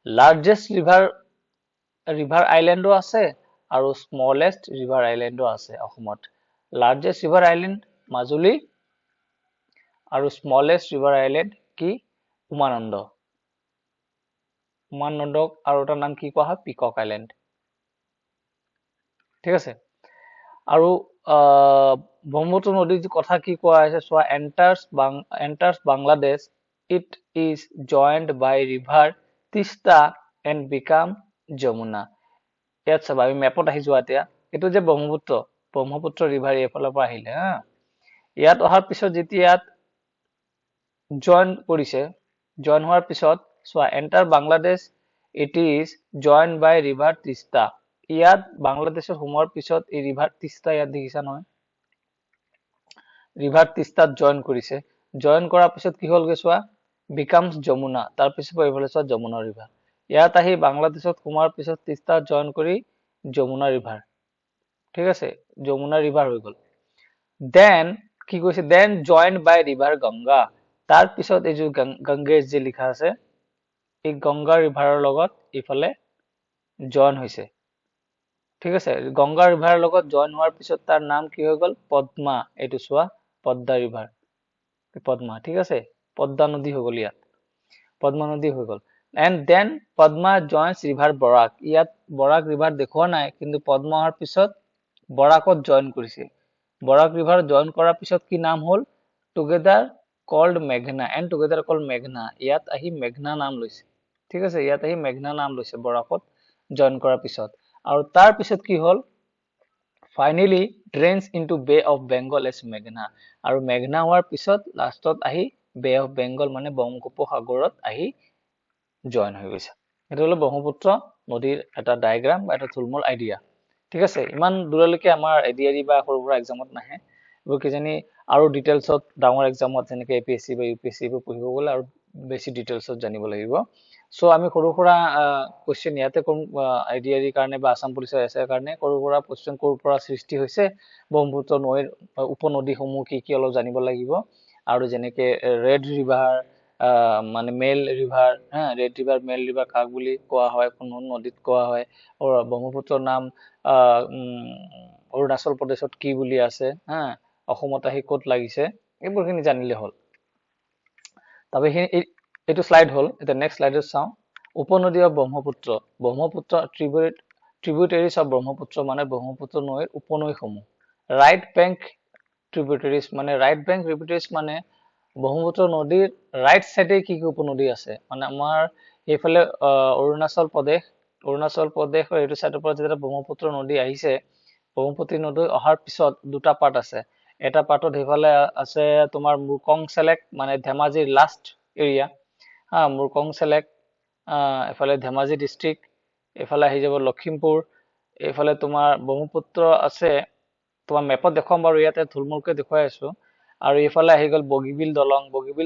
A: largest river island আছে আৰু smallest river island আছে অসমত largest river island মাজুলী আৰু smallest river island কি উমানন্দক আৰু এটা নাম কি কোৱা হয় পিকক আইল্যান্ড ঠিক আছে আৰু ব্ৰহ্মপুত্ৰ নদীৰ কথা কি কোৱা হৈছে চোৱা enters Bangladesh it is joined by river Tista and become Jamuna ইয়াত চাবা আমি মেপত আহি যোৱা এতিয়া এইটো যে ব্ৰহ্মপুত্ৰ ৰিভাৰ এইফালৰ পৰা আহিলে হা ইয়াত অহাৰ পিছত যেতিয়া ইয়াত জয়েন হোৱাৰ পিছত চোৱা enter Bangladesh it is joined by river Tista ইয়াত বাংলাদেশত সোমোৱাৰ পিছত এই ৰিভাৰ তিস্তা ইয়াত দেখিছা নহয় ৰিভাৰ তিস্তাত জয়েন কৰিছে জয়েন কৰাৰ পিছত কি হ'লগে চোৱা becomes যমুনা তাৰ পিছত এইফালে চোৱা যমুনা ৰিভাৰ ইয়াত আহি বাংলাদেশত সোমোৱাৰ পিছত তিস্তাত জয়েন কৰি যমুনা ৰিভাৰ ঠিক আছে যমুনা ৰিভাৰ হৈ গ'ল দেন কি কৈছে দেন জয়েন্ড বাই ৰিভাৰ গংগা তাৰ পিছত এই যে গংগেশ যে লিখা আছে এই গংগা ৰিভাৰৰ লগত ইফালে জয়েন হৈছে ঠিক আছে গংগা ৰিভাৰৰ লগত জয়েন হোৱাৰ পিছত তাৰ নাম কি হৈ গ'ল পদ্মা এইটো চোৱা পদ্মা ৰিভাৰ পদ্মা ঠিক আছে পদ্মা নদী হৈ গ'ল ইয়াত পদ্মা নদী হৈ গ'ল and then Padma joins river বৰাক ইয়াত বৰাক ৰিভাৰ দেখুৱা নাই কিন্তু পদ্মা হোৱাৰ পিছত বৰাকত জয়েন কৰিছে বৰাক ৰিভাৰ জয়েন কৰাৰ পিছত কি নাম হ'ল টুগেদাৰ called মেঘনা and together called মেঘনা ইয়াত আহি মেঘনা নাম লৈছে ঠিক আছে ইয়াত আহি মেঘনা নাম লৈছে বৰাকত জয়েন কৰাৰ পিছত আৰু তাৰ পিছত কি হ'ল finally drains into Bay of Bengal as মেঘনা আৰু মেঘনা হোৱাৰ পিছত লাষ্টত আহি Bay of Bengal মানে বংগোপসাগৰত আহি জয়েন হৈ গৈছে এটা হলো ব্ৰহ্মপুত্ৰ নদীৰ এটা ডায়াগ্ৰাম বা এটা থুলমূল আইডিয়া ঠিক আছে ইমান দূৰলৈকে আমাৰ এডিআৰি বা সৰু সুৰা এক্সামত নাহে এইবোৰ কিজানি আৰু ডিটেইলছত ডাঙৰ এক্সামত যেনেকে এপিএসসি বা ইউপিএসসি বোৰ পঢ়িব গ'লে আৰু বেছি ডিটেইলছত জানিব লাগিব সো আমি সৰু সুৰা কোৱেশ্চন ইয়াতে কম এডিআৰি কাৰণে বা আসাম পুলিচৰ এছআইৰ কাৰণে সৰু সুৰা কোৱেশ্চন ক'ৰ পৰা সৃষ্টি হৈছে ব্ৰহ্মপুত্ৰ নৈৰ উপনদীসমূহ কি অলপ জানিব লাগিব আৰু যেনেকে ৰেড ৰিভাৰ মানে মেল ৰিভাৰ ৰেড ৰিভাৰ মেল ৰিভাৰ কাক বুলি কোৱা হয় কোন নদীত কোৱা হয় আৰু ব্ৰহ্মপুত্ৰৰ নাম অৰুণাচল প্ৰদেশত কি বুলি আছে অসমত আহি ক'ত লাগিছে এইবোৰখিনি জানিলে হ'ল তবে এইটো স্লাইড হ'ল এটা নেক্সট স্লাইডত চাওঁ উপনদী অফ ব্ৰহ্মপুত্ৰ ট্ৰিবিউটাৰিজ অফ ব্ৰহ্মপুত্ৰ মানে ব্ৰহ্মপুত্ৰ নৈৰ উপনৈসমূহ ৰাইট বেংক ট্ৰিবিউটাৰিজ মানে ৰাইট বেংক ট্ৰিবিউটাৰিজ মানে ব্ৰহ্মপুত্ৰ নদীৰ ৰাইট সাইডে কি উপনদী আছে মানে আমাৰ এইফালে অৰুণাচল প্ৰদেশৰ এইটো সাইডৰ পৰা যেতিয়া ব্ৰহ্মপুত্ৰ নদী আহিছে ব্ৰহ্মপুত্ৰ নদী অহাৰ পিছত দুটা পাৰ্ট আছে এটা পাৰ্টত সেইফালে আছে তোমাৰ মুৰকং সেলেক মানে ধেমাজিৰ লাষ্ট এৰিয়া মুৰকং সেলেক এফালে ধেমাজি ডিস্ট্ৰিক্ট এফালে আহি যাব লখিমপুৰ এফালে তোমাৰ ব্ৰহ্মপুত্ৰ আছে তোমাৰ মেপত দেখুৱাম বাৰু ইয়াতে থুলমুলকৈ দেখুৱাই আছো আৰু এফালে আহি গ'ল বগীবিল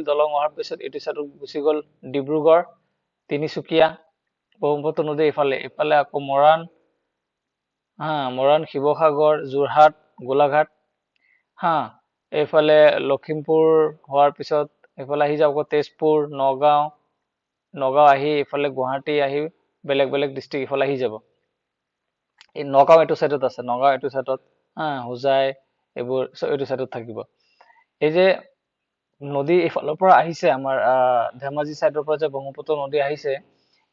A: দলং অহাৰ পিছত এইটো সাইডত গুচি গ'ল ডিব্ৰুগড় তিনিচুকীয়া ব্ৰহ্মপুত্ৰ নদী এফালে আকৌ মৰাণ শিৱসাগৰ যোৰহাট গোলাঘাট এইফালে লখিমপুৰ হোৱাৰ পিছত এইফালে আহি যাব তেজপুৰ নগাঁও আহি এইফালে গুৱাহাটী আহি বেলেগ ডিস্ট্ৰিক্ট ইফালে আহি যাব এই নগাঁও এইটো সাইডত আছে এইটো সাইডত হোজাই এইবোৰ এইটো সাইডত থাকিব এই যে নদী ইফালৰ পৰা আহিছে আমাৰ ধেমাজি সাইডৰ পৰা যে ব্ৰহ্মপুত্ৰ নদী আহিছে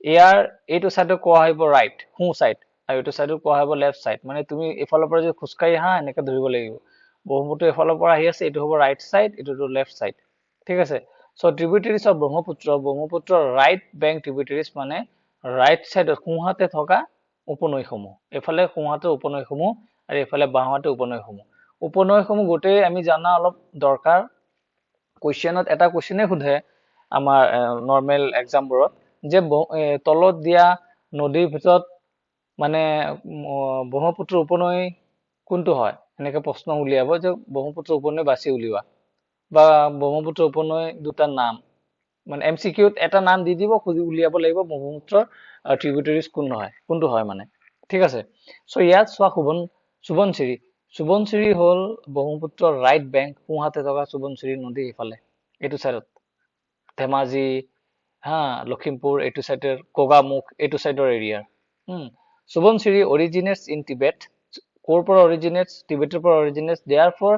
A: ইয়াৰ এইটো সাইডক কোৱা হ'ব ৰাইট সোঁ সাইড আৰু এইটো সাইডক কোৱা হ'ব লেফট সাইড মানে তুমি ইফালৰ পৰা যে খুচকাই এনেকৈ ধৰিব লাগিব ব্ৰহ্মপুত্ৰ ইফালৰ পৰা আহি আছে এইটো হ'ব ৰাইট সাইড এইটো লেফট সাইড ঠিক আছে so tributaries of Brahmaputra right bank tributaries মানে ৰাইট সাইডত সোঁহাতে থকা উপনৈসমূহ এফালে সোঁহাতে উপনৈসমূহ আৰু এইফালে বাওঁহাতে উপনৈসমূহ। উপনৈসমূহ গোটেই আমি জানা অলপ দৰকাৰ। কুৱেশ্যনত এটা কুৱেশ্যনে সোধে আমাৰ নৰ্মেল এক্সামবোৰত যে তলত দিয়া নদীৰ ভিতৰত মানে ব্ৰহ্মপুত্ৰ উপনৈ কোনটো হয়, এনেকে প্ৰশ্ন উলিয়াব যে ব্ৰহ্মপুত্ৰ উপনৈ বাছি উলিওৱা বা ব্ৰহ্মপুত্ৰ উপনৈ দুটা নাম, মানে MCQত এটা নাম দি দিব, খুজি উলিয়াব লাগিব ব্ৰহ্মপুত্ৰৰ ট্ৰিবিউটাৰিজ কোনটো হয় মানে। ঠিক আছে, চ' ইয়াত চোৱা সোৱণশিৰি। সোৱণশিৰি হ'ল ব্ৰহ্মপুত্ৰৰ ৰাইট বেংক, সোঁহাতে থকা সোৱণশিৰি নদী ইফালে এইটো চাইডত, ধেমাজি লখিমপুৰ এইটো চাইডৰ, গোগামুখ এইটো চাইডৰ এৰিয়াৰ। Subansiri originates in Tibet. ক'ৰ পৰা অৰিজিনেটছ? টিবেটৰ পৰা originates. Therefore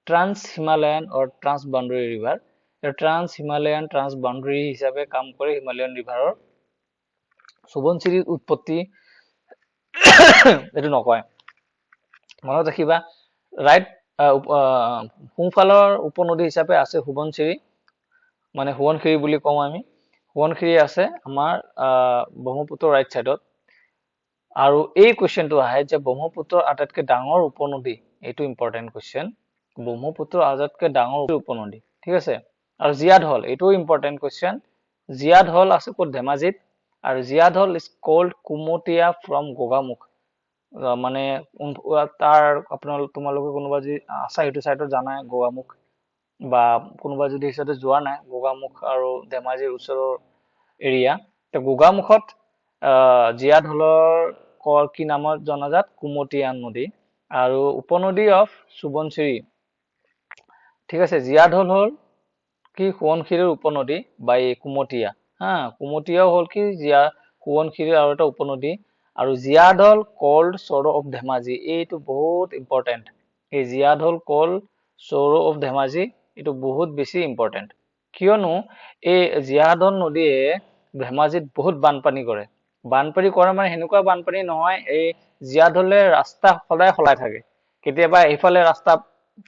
A: trans Himalayan or trans boundary river. Trans Himalayan trans boundary হিচাপে কাম কৰে হিমালয়ান ৰিভাৰৰ। সোৱণশিৰিৰ উৎপত্তি এইটো নকয়, মনত ৰাখিবা। ৰাইট সোঁফালৰ উপনদী হিচাপে আছে সোৱণশিৰি, মানে সোৱণশিৰি বুলি কওঁ আমি। সোৱণশিৰি আছে আমাৰ ব্ৰহ্মপুত্ৰৰ ৰাইট চাইডত। আৰু এই কুৱেশ্যনটো আহে যে ব্ৰহ্মপুত্ৰৰ আটাইতকৈ ডাঙৰ উপনদী, এইটো ইম্পৰ্টেণ্ট কুৱেশ্যন, ব্ৰহ্মপুত্ৰৰ আটাইতকৈ ডাঙৰ উপনদী। ঠিক আছে, আৰু জিয়াদ হল, এইটোও ইম্পৰ্টেণ্ট কুৱেশ্যন। জিয়াদ হল আছে ক'ত? ধেমাজিত। আৰু জিয়াদ হল is cold Kumatia from Gogamukh. মানে তাৰ তোমালোকে কোনোবা যদি আছা সেইটো চাইডত জানাই গোগামুখ, বা কোনোবা যদি হিচাপে যোৱা নাই, গোগামুখ আৰু ধেমাজিৰ ওচৰৰ এৰিয়া। তো গোগামুখত জিয়াদ হলৰ কি নামত জনাজাত? কুমতীয়া নদী। আৰু উপনদী অফ সোৱণশিৰি, ঠিক আছে, জিয়াদ হল কি? সোৱণশিৰিৰ উপনদী বা এই কুমতীয়া। কুমতীয়াও হ'ল কি? সোৱণশিৰিৰ আৰু এটা উপনদী। আৰু জিয়াদ হল কল্ড চৰো অফ ধেমাজি, এইটো বহুত ইম্পৰ্টেণ্ট। এই জিয়াদ হল কল্ড চৰো অফ ধেমাজি, এইটো বহুত বেছি ইম্পৰ্টেণ্ট। কিয়নো এই জিয়াদ নদীয়ে ধেমাজিত বহুত বানপানী কৰে। বানপানী কৰে মানে সেনেকুৱা বানপানী নহয়, এই জিয়াদ হলে ৰাস্তা সদায় সলাই থাকে। কেতিয়াবা এইফালে ৰাস্তা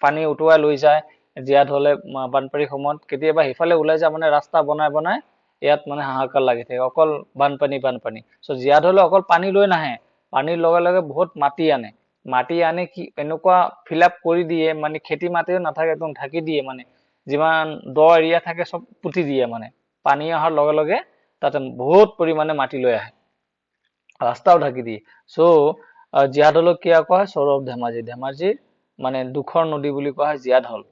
A: পানী উটুৱাই লৈ যায় জিয়াদ হলে বানপানীৰ সময়ত, কেতিয়াবা সিফালে ওলাই যায়, মানে ৰাস্তা বনাই বনাই ইয়াত মানে হাহাকাৰ লাগি থাকে, অকল বানপানী। চ' জিয়াদ হলে অকল পানী লৈ নাহে, পানীৰ লগে লগে বহুত মাটি আনে। মাটি আনি কি এনেকুৱা ফিল আপ কৰি দিয়ে, মানে খেতি মাটিও নাথাকে, একদম ঢাকি দিয়ে, মানে যিমান দ এৰিয়া থাকে চব পুতি দিয়ে। মানে পানী অহাৰ লগে লগে তাতে বহুত পৰিমাণে মাটি লৈ আহে, ৰাস্তাও ঢাকি দিয়ে। চ' জিয়াদ হলক কি কোৱা হয়? চৰো অফ ধেমাজি। ধেমাজিৰ মানে দুখৰ নদী বুলি কোৱা হয় জিয়াদ হল,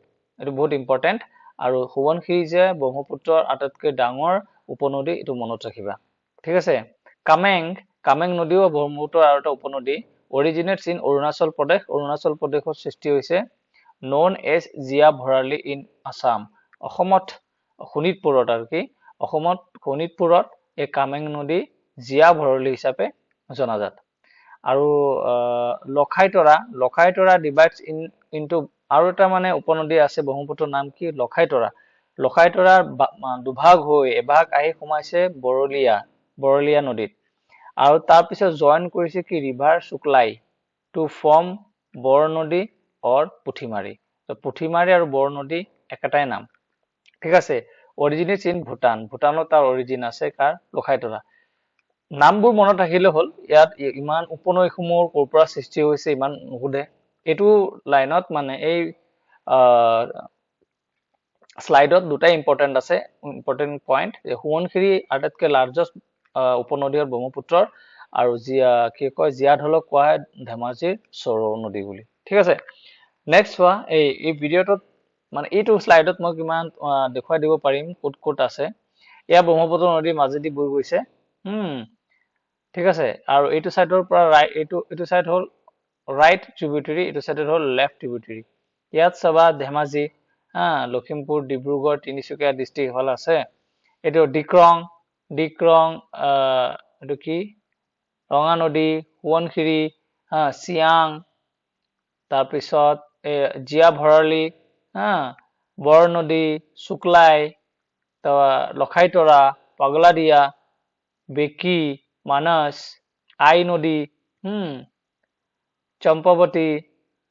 A: এইটো বহুত ইম্পৰ্টেণ্ট। আৰু সোৱণশিৰি যে ব্ৰহ্মপুত্ৰৰ আটাইতকৈ ডাঙৰ উপনদী, এইটো মনত ৰাখিবা। ঠিক আছে, কামেং নদীও ব্ৰহ্মপুত্ৰৰ আৰু এটা উপনদী। অৰিজিনেটছ ইন অৰুণাচল প্ৰদেশ, অৰুণাচল প্ৰদেশত সৃষ্টি হৈছে। Known as Jia Bharali in Assam, অসমত শোণিতপুৰত আৰু কি, অসমত শোণিতপুৰত এই কামেং নদী জিয়া ভৰলী হিচাপে জনাজাত। আৰু লখাইতৰা ডিভাইডছ ইনটু আৰু এটা মানে উপনদী আছে ব্ৰহ্মপুত্ৰৰ নাম কি? লখাইতৰা। লখাইতৰাৰ দুভাগ হৈ এভাগ আহি সোমাইছে বৰলীয়া নদীত, আৰু তাৰপিছত জইন কৰিছে কি? ৰিভাৰ শুক্লাই টু ফৰ্ম বৰনদী অৰ পুঠিমাৰী। পুঠিমাৰী আৰু বৰনদী একেটাই নাম। ঠিক আছে, অৰিজিনেটছ ইন ভূটান, ভূটানত তাৰ অৰিজিন আছে কাৰ? লখাইতৰা। নামবোৰ মনত ৰাখিলে হ'ল। ইয়াত ইমান উপনৈসমূহ ক'ৰ পৰা সৃষ্টি হৈছে ইমান নুসুধে। এইটো লাইনত মানে এই শ্লাইডত দুটাই ইম্পৰ্টেণ্ট আছে, ইম্পৰ্টেণ্ট পইণ্ট। সোৱণশিৰি আটাইতকৈ লাৰ্জেষ্ট উপনদী হ'ল ব্ৰহ্মপুত্ৰৰ, আৰু কি কয়? জিয়াদ হলক কোৱা হয় ধেমাজিৰ চৰো নদী বুলি। ঠিক আছে, নেক্সট চোৱা। এই ভিডিঅ'টোত মানে এইটো শ্লাইডত মই কিমান দেখুৱাই দিব পাৰিম ক'ত ক'ত আছে। এয়া ব্ৰহ্মপুত্ৰ নদীৰ মাজেদি বৈ গৈছে। ঠিক আছে, আৰু এইটো চাইডৰ পৰা এইটো চাইড হ'ল ৰাইট ট্ৰিবিউটাৰী, এইটো চাইডত হ'ল লেফ্ট ট্ৰিবিউটাৰী। ইয়াত চাবা ধেমাজি, লখিমপুৰ, ডিব্ৰুগড়, তিনিচুকীয়া ডিষ্ট্ৰিক্ট হ'ল আছে। এইটো ডিক্ৰং, এইটো কি? ৰঙানদী, সোৱণশিৰি, চিয়াং, তাৰপিছত জিয়া ভৰালি, বৰনদী, শুক্লাই, লখাইতৰা, পাগলাদিয়া, বেকি, মানস, আই নদী, চম্পাৱতী,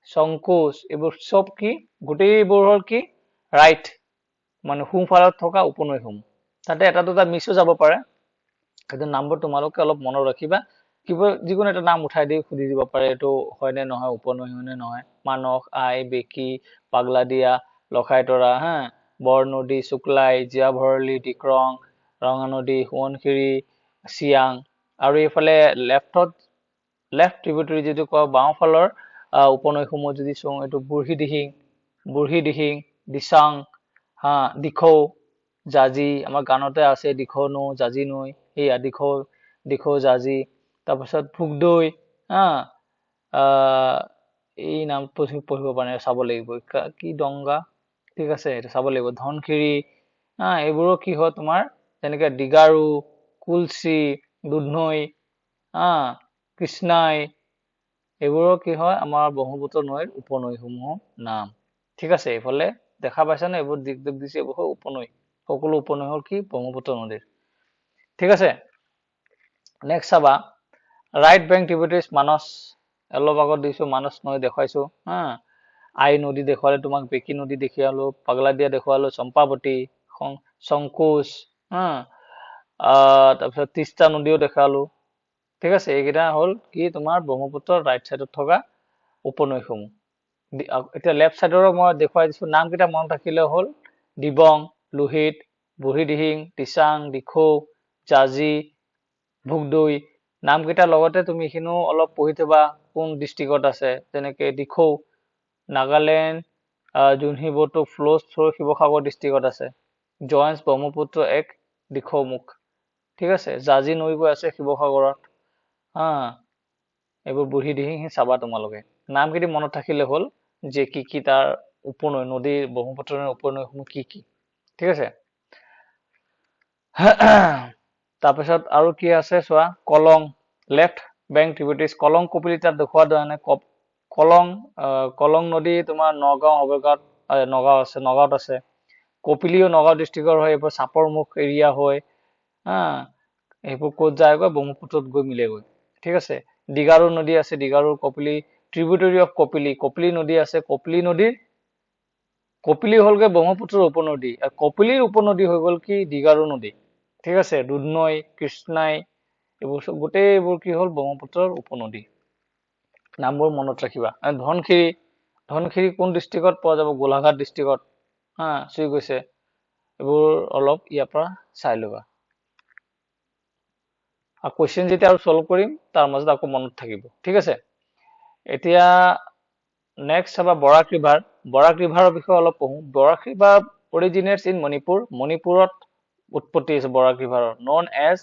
A: শংকুশ, এইবোৰ চব কি? গোটেইবোৰ হ'ল কি? ৰাইট, মানে সোঁফালত থকা উপনৈসমূহ। তাতে এটা দুটা মিছো যাব পাৰে, সেইটো নামবোৰ তোমালোকে অলপ মনত ৰাখিবা। কিবা যিকোনো এটা নাম উঠাই দি সুধি দিব পাৰে এইটো হয়নে নহয়, উপনৈ হয়নে নহয়। মানস, আই, বেকী, পাগলাদিয়া, লখাইতৰা, বৰনদী, শুক্লাই, জীয়া ভৰলী, ডিক্ৰং, ৰঙানদী, সোৱণশিৰি, চিয়াং। আৰু এইফালে লেফ্ট ট্ৰিবিউটৰী যিটো কয় বাওঁফালৰ উপনৈসমূহ যদি চাওঁ, এইটো বুঢ়ীদিহিং, দিচাং, দিখৌ, জাজি, আমাৰ গানতে আছে দিখৌ নৈ, জাজি নৈ, সেয়া দিখৌ জাজি। তাৰপিছত ভোগদৈ, এই নামটো পঢ়িব পৰা নাই, চাব লাগিব, কি দংগা, ঠিক আছে, এইটো চাব লাগিব। ধনশিৰি, এইবোৰো কি হয় তোমাৰ, যেনেকে দিগাৰু, কুলচি, দুধনৈ, কৃষ্ণাই, এইবোৰো কি হয় আমাৰ ব্ৰহ্মপুত্ৰ নৈৰ উপনৈসমূহৰ নাম। ঠিক আছে, এইফালে দেখা পাইছা নে, এইবোৰ দিক দিছে, এইবোৰ উপনৈ, সকলো উপনৈ হল কি ব্ৰহ্মপুত্ৰ নদীৰ। ঠিক আছে, নেক্সট চাবা ৰাইট বেংক ট্ৰিবিউটাৰিজ মানস, অলপ আগত দিছো মানস নৈ দেখুৱাইছো, আই নদী দেখুৱালে তোমাক, বেকী নদী দেখালো, পাগলাদিয়া দেখুৱালো, চম্পাৱতী, শংকুচ, তাৰপিছত তিষ্টা নদীও দেখালো। ঠিক আছে, এইকেইটা হল কি তোমাৰ ব্ৰহ্মপুত্ৰৰ ৰাইট চাইডত থকা উপনৈসমূহ। এতিয়া লেফ্ট চাইডৰো মই দেখুৱাই দিছো, নামকেইটা মনত ৰাখিলে হল দিবং, লোহিত, বুঢ়ীদিহিং, দিচাং, দিখৌ, জাজি, ভোগদৈ। নামকেইটাৰ লগতে তুমি এইখিনিও অলপ পঢ়ি থবা কোন ডিষ্ট্ৰিক্টত আছে, যেনেকে দিখৌ নাগালেণ্ড, যোনহিবটো ফ্ল'জ থ্ৰু শিৱসাগৰ ডিষ্ট্ৰিক্টত আছে, জইন্স ব্ৰহ্মপুত্ৰ এক দিখৌমুখ। ঠিক আছে, জাজি নৈ গৈ আছে শিৱসাগৰত, এইবোৰ বুঢ়ীদিহিং চাবা তোমালোকে। নামকেইটা মনত থাকিলে হল যে কি কি তাৰ উপনৈ, নদীৰ ব্ৰহ্মপুত্ৰৰ উপনৈসমূহ কি কি। ঠিক আছে, তাৰপিছত আৰু কি আছে চোৱা, কলং, লেফ্ট বেংক ট্ৰিবিউটাৰিজ, কলং কপিলি তাত দেখুওৱা ধৰণে কলং নদী তোমাৰ নগাঁৱত আছে। কপিলিও নগাঁও ডিষ্ট্ৰিক্টৰ হয়, এইবোৰ চাপৰমুখ এৰিয়া হয়, এইবোৰ ক'ত যায়গৈ, ব্ৰহ্মপুত্ৰত গৈ মিলেগৈ। ঠিক আছে, দিগাৰু নদী আছে, দিগাৰু কপিলি ট্ৰিবিউটাৰী অফ কপিলি নদী আছে, কপিলি হলগৈ ব্ৰহ্মপুত্ৰৰ উপনদী, আৰু কপিলিৰ উপনদী হৈ গল কি দিগাৰু নদী। ঠিক আছে, দুধনৈ, কৃষ্ণাই, এইবোৰ গোটেইবোৰ কি হল ব্ৰহ্মপুত্ৰৰ উপনদী। নামবোৰ মনত ৰাখিবা। ধনশিৰি কোন ডিষ্ট্ৰিক্টত পোৱা যাব, গোলাঘাট ডিষ্ট্ৰিক্টত চুই গৈছে। এইবোৰ অলপ ইয়াৰ পৰা চাই ল'বা। কুৱেশ্যন যেতিয়া আৰু চল্ভ কৰিম তাৰ মাজত আকৌ মনত থাকিব। ঠিক আছে, এতিয়া নেক্সট চাবা বৰাক ৰিভাৰ। বৰাক ৰিভাৰৰ বিষয়ে অলপ পঢ়ো। বৰাক ৰিভাৰ অৰিজিনেটছ ইন মণিপুৰ। মণিপুৰত উৎপত্তি হৈছে বৰাক ৰিভাৰৰ, নন এজ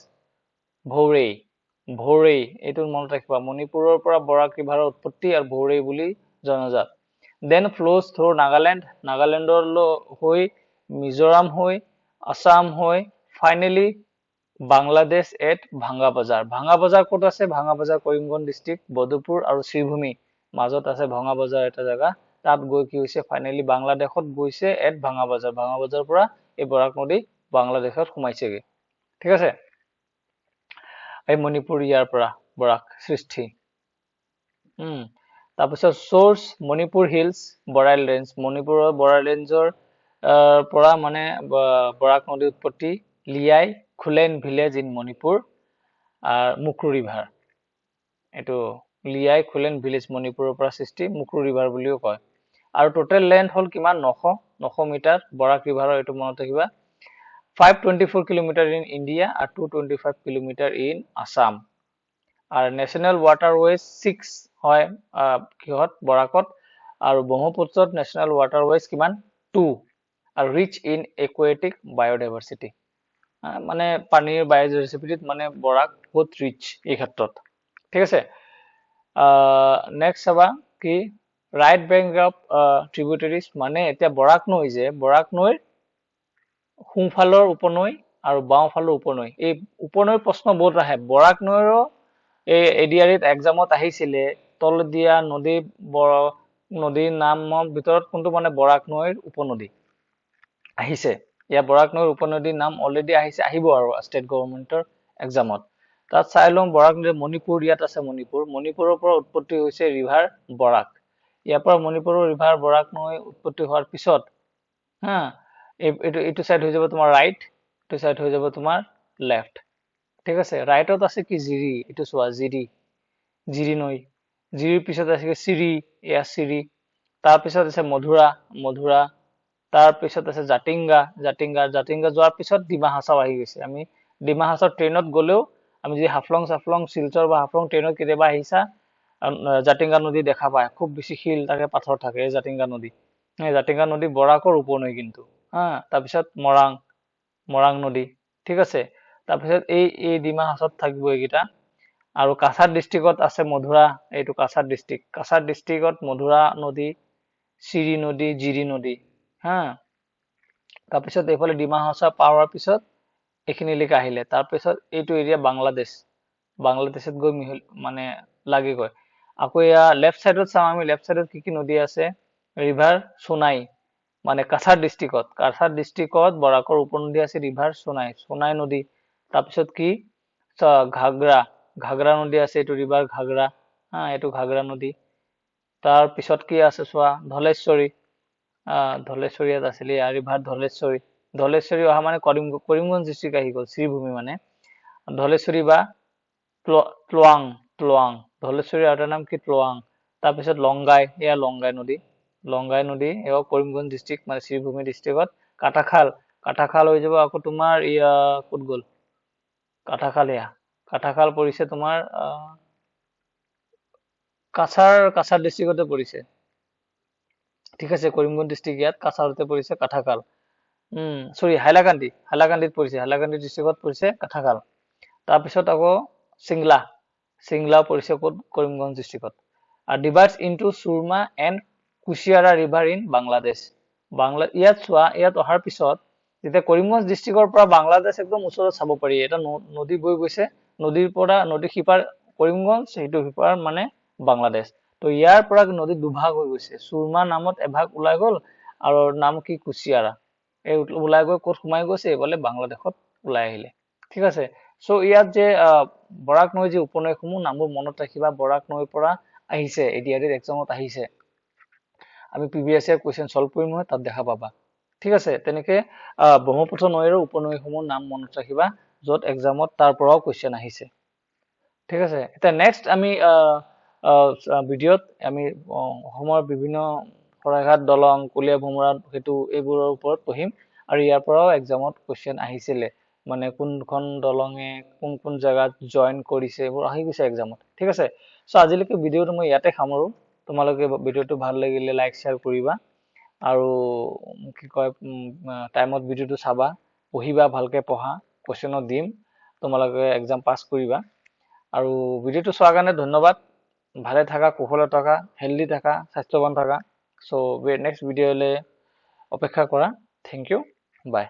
A: ভৌৰেই। এইটো মনত ৰাখিবা, মণিপুৰৰ পৰা বৰাক ৰিভাৰৰ উৎপত্তি আৰু ভৌৰেই বুলি জনাজাত। দেন ফ্ল'জ থ্ৰু নাগালেণ্ডৰ হৈ, মিজোৰাম হৈ, আছাম হৈ, ফাইনেলি বাংলাদেশ এট ভাঙ্গাবাজাৰ। ভাঙ্গাবাজাৰ ক'ত আছে? ভাঙ্গাবাজাৰ কৰিমগঞ্জ ডিষ্ট্ৰিক্ট, বদুপুৰ আৰু শ্ৰীভূমি মাজত আছে ভাঙ্গাবাজাৰ এটা জেগা। তাত গৈ কি হৈছে, ফাইনেলি বাংলাদেশত গৈছে এট ভাঙ্গাবাজাৰ। ভাঙ্গাবাজাৰৰ পৰা এই বৰাক নদী বাংলাদেশত সোমাইছেগে। ঠিক আছে, এই মণিপুৰ ইয়াৰ পৰা বৰাক সৃষ্টি। তাৰপিছত source Manipur hills, Barail range. মণিপুৰৰ বৰাইল ৰেঞ্জৰ পৰা মানে বৰাক নদীৰ উৎপত্তি। লিয়াই খুলেন ভিলেজ ইন মণিপুৰ, মুকৰু ৰিভাৰ। এইটো লিয়াই খুলেন ভিলেজ মণিপুৰৰ পৰা সৃষ্টি, মুকৰু ৰিভাৰ বুলিও কয়। আৰু টোটেল লেন্থ হল কিমান, 900 মিটাৰ। বৰাক ৰিভাৰৰ এইটো মনত ৰাখিবা, 524 কিলোমিটাৰ ইন ইণ্ডিয়া আৰু 225 কিলোমিটাৰ ইন আছাম। আৰু নেশ্যনেল ৱাটাৰৱেজ 6 হয় কিহত, বৰাকত। আৰু ব্ৰহ্মপুত্ৰত নেশ্যনেল ৱাটাৰৱেজ কিমান, 2। আৰু ৰিচ ইন একুৱেটিক বায়'ডাইভাৰ্চিটি, মানে পানীৰ বায়'ডাইভাৰ্চিটিত মানে বৰাক বহুত ৰিচ এই ক্ষেত্ৰত। ঠিক আছে, নেক্সট চাবা কি, ৰাইট বেংক অফ ট্ৰিবিউটাৰিজ, মানে এতিয়া বৰাক নৈ যে, বৰাক নৈৰ সোঁফালৰ উপনৈ আৰু বাওঁফালৰ উপনৈ। এই উপনৈৰ প্ৰশ্ন বহুত আহে। বৰাক নৈৰো এই এডিআৰিত এক্সামত আহিছিলে, তলত দিয়া নদীৰ নামৰ ভিতৰত কোনটো মানে বৰাক নৈৰ উপনদী আহিছে। ইয়াৰ বৰাক নৈৰ উপনদীৰ নাম অলৰেডি আহিব আৰু ষ্টেট গভৰ্ণমেণ্টৰ এক্সামত। তাত চাই লওঁ বৰাক নদী, মণিপুৰ ইয়াত আছে। মণিপুৰৰ পৰা উৎপত্তি হৈছে ৰিভাৰ বৰাক। ইয়াৰ পৰা মণিপুৰৰ ৰিভাৰ বৰাক নৈ উৎপত্তি হোৱাৰ পিছত এইটো চাইড হৈ যাব তোমাৰ ৰাইট, এইটো চাইড হৈ যাব তোমাৰ লেফ্ট। ঠিক আছে, ৰাইটত আছে কি জিৰি, এইটো চোৱা জিৰি, জিৰি নৈ, জিৰিৰ পিছত আছে কি চিৰি, এয়া চিৰি, তাৰপিছত আছে মধুৰা, মধুৰা, তাৰপিছত আছে জাতিংগা, জাতিংগা, জাতিংগা যোৱাৰ পিছত ডিমা হাছাও আহি গৈছে। আমি ডিমা হাছাও ট্ৰেইনত গ'লেও আমি যদি হাফলং চাফলং শিলচৰ বা হাফলং ট্ৰেইনত কেতিয়াবা আহিছা, জাতিংগা নদী দেখা পায়, খুব বেছি শিল থাকে, পাথৰ থাকে, এই জাতিংগা নদী। এই জাতিংগা নদী বৰাকৰ উপনৈ কিন্তু, হা। তাৰপিছত মৰাং, মৰাং নদী, ঠিক আছে। তাৰপিছত এই ডিমা হাছাওত থাকিব এইকেইটা। আৰু কাছাৰ ডিষ্ট্ৰিক্টত আছে মধুৰা, এইটো কাছাৰ ডিষ্ট্ৰিক্ট, কাছাৰ ডিষ্ট্ৰিক্টত মধুৰা নদী, চিৰি নদী, জিৰি নদী, হা। তাৰপিছত এইফালে ডিমা হাছাও পাৱাৰ পিছত এইখিনিলৈকে আহিলে, তাৰপিছত এইটো এৰিয়া বাংলাদেশ, বাংলাদেশত গৈ মানে লাগেগৈ। আকৌ এয়া লেফ্ট চাইডত চাওঁ আমি, লেফ্ট চাইডত কি কি নদী আছে, ৰিভাৰ সোনাই, মানে কাছাৰ ডিষ্ট্ৰিক্টত বৰাকৰ উপনদী আছে ৰিভাৰ সোনাই, সোনাই নদী। তাৰপিছত কি ঘাগৰা, ঘাগৰা নদী আছে, এইটো ৰিভাৰ ঘাগৰা, হা, এইটো ঘাগৰা নদী। তাৰপিছত কি আছে চোৱা, ধলেশ্বৰী, ধলেশ্বৰী ইয়াত আছিলে, ৰিভাৰ ধলেশ্বৰী, ধলেশ্বৰী অহা মানে কৰিমগঞ্জ ডিষ্ট্ৰিক্ট আহি গ'ল, শ্ৰীভূমি মানে ধলেশ্বৰী বা ত্লৱাং, ত্লৱাং, ধলেশ্বৰী আৰু নাম কি ত্লৱাং। তাৰপিছত লংগাই, এয়া লংগাই নদী, লংগাই নদী, এয়া কৰিমগঞ্জ ডিষ্ট্ৰিক্ট মানে শ্ৰীভূমি ডিষ্ট্ৰিক্টত। কাটাখাল, কাটাখাল হৈ যাব আকৌ তোমাৰ ইয়া ক'ত গ'ল, কাটাখাল, এয়া কাটাখাল পৰিছে তোমাৰ কাছাৰ ডিষ্ট্ৰিক্টতে পৰিছে, ঠিক আছে। কৰিমগঞ্জ ডিষ্ট্ৰিক্ট ইয়াত কাছাৰতে পৰিছে কাটাখাল, চৰি হাইলাকান্দি, হাইলাকান্দিত পৰিছে, হাইলাকান্দি ডিষ্ট্ৰিক্টত পৰিছে কাটাখাল। তাৰপিছত আকৌ চিংলা, চিংলা পৰিছে ক'ত, কৰিমগঞ্জ ডিষ্ট্ৰিক্টত। আৰু divides into Surma and Kushiyara river in Bangladesh, ইয়াত চোৱা, ইয়াত অহাৰ পিছত যেতিয়া কৰিমগঞ্জ ডিষ্ট্ৰিক্টৰ পৰা বাংলাদেশ একদম ওচৰত চাব পাৰি, এটা নদী বৈ গৈছে, নদীৰ পৰা নদী সিপাৰ কৰিমগঞ্জ, সেইটো সিপাৰ মানে বাংলাদেশ। তো ইয়াৰ পৰা নদী দুভাগ হৈ গৈছে, সুৰমা নামত এভাগ ওলাই গ'ল আৰু নাম কি কুচিয়াৰা, এই ওলাই গৈ ক'ত সোমাই গৈছে, এইফালে বাংলাদেশত ওলাই আহিলে, ঠিক আছে। চ' ইয়াত যে বৰাক নৈ যে উপনৈসমূহ নামবোৰ মনত ৰাখিবা, বৰাক নৈৰ পৰা আহিছে, এডিআৰইৰ এক্সামত আহিছে, আমি প্ৰিভিয়াছ ইয়াৰ কুৱেশ্যন সলভ কৰিম নহয়, তাত দেখা পাবা, ঠিক আছে। তেনেকে ব্ৰহ্মপুত্ৰ নৈৰ উপনৈসমূহৰ নাম মনত ৰাখিবা, য'ত এক্সামত তাৰ পৰাও কুৱেশ্যন আহিছে, ঠিক আছে। এতিয়া নেক্সট আমি ভিডিঅ'ত আমি অসমৰ বিভিন্ন শৰাইঘাট দলং, কলীয়া ভোমোৰা সেতু এইবোৰৰ ওপৰত পঢ়িম, আৰু ইয়াৰ পৰাও এক্সামত কুৱেশ্যন আহিছিলে, মানে কোনখন দলঙে কোন কোন জেগাত জইন কৰিছে, এইবোৰ আহি গৈছে এক্সামত, ঠিক আছে। চ' আজিলৈকে ভিডিঅ'টো মই ইয়াতে সামৰো। তোমালোকে ভিডিঅ'টো ভাল লাগিলে লাইক শ্বেয়াৰ কৰিবা, আৰু কি কয় টাইমত ভিডিঅ'টো চাবা, পঢ়িবা, ভালকে পঢ়া, কুৱেশ্যনত দিম, তোমালোকে এক্সাম পাছ কৰিবা। আৰু ভিডিঅ'টো চোৱাৰ কাৰণে ধন্যবাদ। ভালে থাকা, কুশলে থাকা, হেল্ডি থাকা, স্বাস্থ্যৱান থাকা। চ' নেক্সট ভিডিঅ'লৈ অপেক্ষা কৰা। থেংক ইউ, বাই।